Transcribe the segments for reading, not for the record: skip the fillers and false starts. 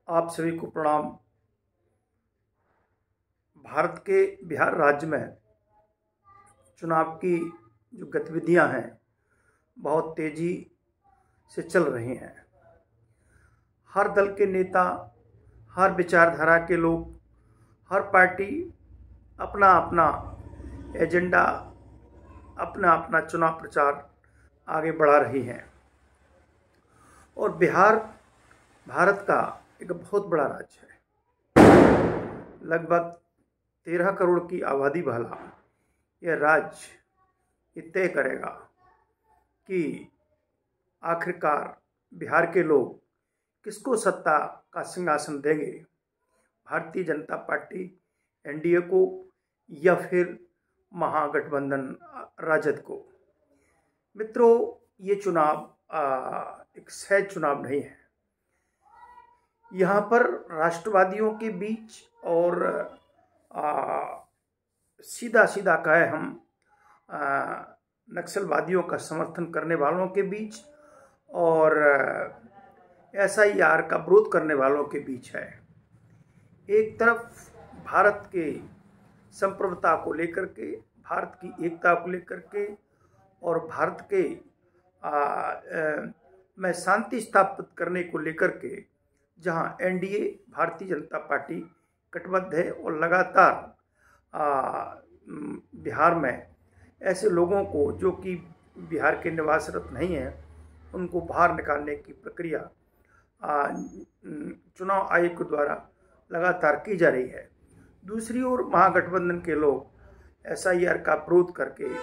आप सभी को प्रणाम। भारत के बिहार राज्य में चुनाव की जो गतिविधियां हैं बहुत तेजी से चल रही हैं। हर दल के नेता, हर विचारधारा के लोग, हर पार्टी अपना अपना एजेंडा, अपना अपना चुनाव प्रचार आगे बढ़ा रही हैं। और बिहार भारत का एक बहुत बड़ा राज्य है। लगभग 13 करोड़ की आबादी वाला यह राज्य ये तय करेगा कि आखिरकार बिहार के लोग किसको सत्ता का सिंहासन देंगे, भारतीय जनता पार्टी एनडीए को या फिर महागठबंधन राजद को। मित्रों, ये चुनाव एक सहज चुनाव नहीं है। यहाँ पर राष्ट्रवादियों के बीच और सीधा सीधा कहे हम नक्सलवादियों का समर्थन करने वालों के बीच और एसआईआर का विरोध करने वालों के बीच है। एक तरफ भारत के संप्रभुता को लेकर के, भारत की एकता को लेकर के और भारत के में शांति स्थापित करने को लेकर के, जहां एनडीए भारतीय जनता पार्टी कटिबद्ध है और लगातार बिहार में ऐसे लोगों को जो कि बिहार के निवासरत नहीं हैं उनको बाहर निकालने की प्रक्रिया चुनाव आयोग के द्वारा लगातार की जा रही है। दूसरी ओर महागठबंधन के लोग एसआईआर का विरोध करके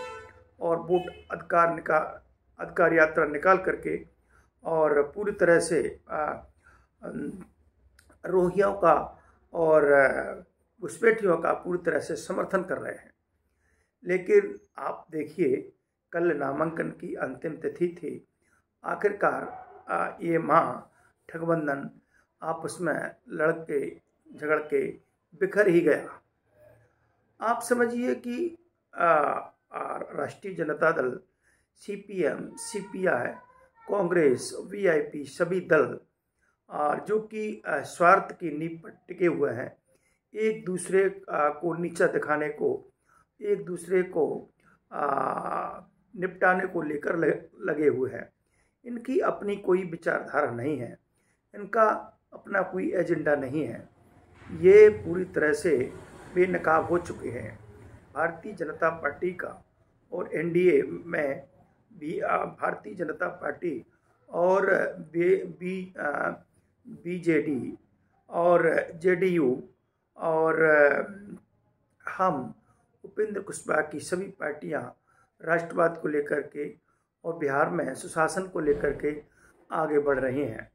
और वोट अधिकार यात्रा निकाल करके और पूरी तरह से रोहियों का और घुसपैठियों का पूरी तरह से समर्थन कर रहे हैं। लेकिन आप देखिए, कल नामांकन की अंतिम तिथि थी। आखिरकार ये महागठबंधन आपस में लड़के झगड़ के बिखर ही गया। आप समझिए कि राष्ट्रीय Janata Dal, CPM, CPI, Congress, VIP सभी दल जो कि स्वार्थ की नींव पर टिके हुए हैं, एक दूसरे को नीचा दिखाने को, एक दूसरे को निपटाने को लेकर लगे हुए हैं। इनकी अपनी कोई विचारधारा नहीं है, इनका अपना कोई एजेंडा नहीं है। ये पूरी तरह से बेनकाब हो चुके हैं। भारतीय जनता पार्टी का और एनडीए में भी भारतीय जनता पार्टी और बीजेडी और जेडीयू और हम उपेंद्र कुशवाहा की सभी पार्टियां राष्ट्रवाद को लेकर के और बिहार में सुशासन को लेकर के आगे बढ़ रही हैं।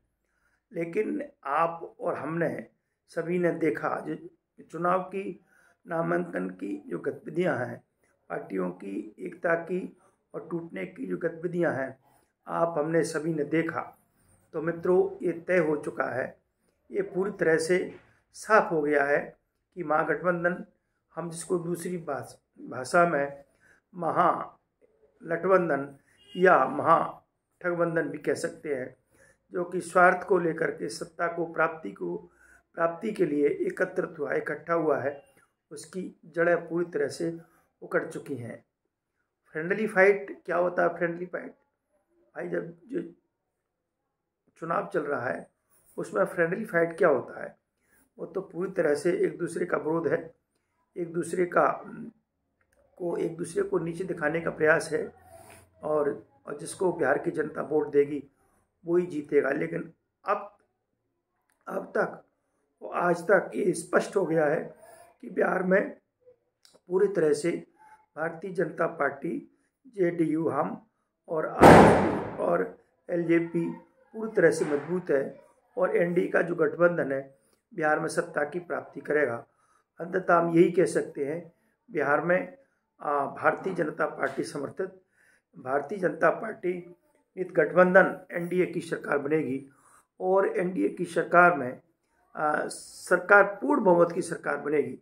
लेकिन आप और हमने सभी ने देखा, जो चुनाव की नामांकन की जो गतिविधियां हैं, पार्टियों की एकता की और टूटने की जो गतिविधियां हैं, आप हमने सभी ने देखा। तो मित्रों, ये तय हो चुका है, ये पूरी तरह से साफ हो गया है कि महागठबंधन, हम जिसको दूसरी भाषा में महालठबंधन या महाठगबंधन भी कह सकते हैं, जो कि स्वार्थ को लेकर के सत्ता को प्राप्ति के लिए एकत्रित हुआ, इकट्ठा हुआ है, उसकी जड़ें पूरी तरह से उखड़ चुकी हैं। फ्रेंडली फाइट क्या होता है? फ्रेंडली फाइट भाई, जब जो चुनाव चल रहा है उसमें फ्रेंडली फाइट क्या होता है? वो तो पूरी तरह से एक दूसरे का विरोध है, एक दूसरे को नीचे दिखाने का प्रयास है और जिसको बिहार की जनता वोट देगी वो ही जीतेगा। लेकिन अब तक और आज तक ये स्पष्ट हो गया है कि बिहार में पूरी तरह से भारतीय जनता पार्टी, जेडीयू, हम और आरएसपी और एलजेपी पूरी तरह से मजबूत है और एनडीए का जो गठबंधन है बिहार में सत्ता की प्राप्ति करेगा। अंततः हम यही कह सकते हैं, बिहार में भारतीय जनता पार्टी समर्थित भारतीय जनता पार्टी नित गठबंधन एनडीए की सरकार बनेगी और एनडीए की सरकार में सरकार पूर्ण बहुमत की सरकार बनेगी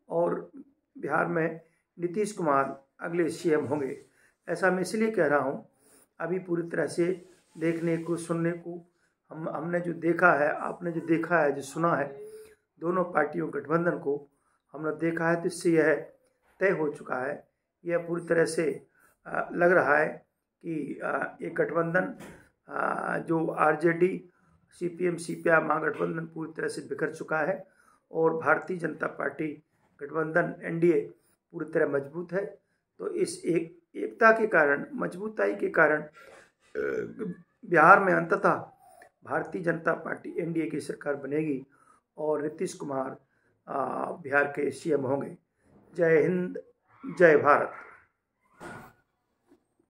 और बिहार में नीतीश कुमार अगले सीएम होंगे। ऐसा मैं इसलिए कह रहा हूँ, अभी पूरी तरह से देखने को, सुनने को हमने जो देखा है, आपने जो देखा है, जो सुना है दोनों पार्टियों गठबंधन को, हमने देखा है, तो इससे यह तय हो चुका है, यह पूरी तरह से लग रहा है कि ये गठबंधन जो आरजेडी सीपीएम सीपीआई महागठबंधन पूरी तरह से बिखर चुका है और भारतीय जनता पार्टी गठबंधन एनडीए पूरी तरह मजबूत है। तो इस एकता के कारण, मजबूताई के कारण बिहार में अंततः भारतीय जनता पार्टी एनडीए की सरकार बनेगी और नीतीश कुमार बिहार के सीएम होंगे। जय हिंद, जय भारत।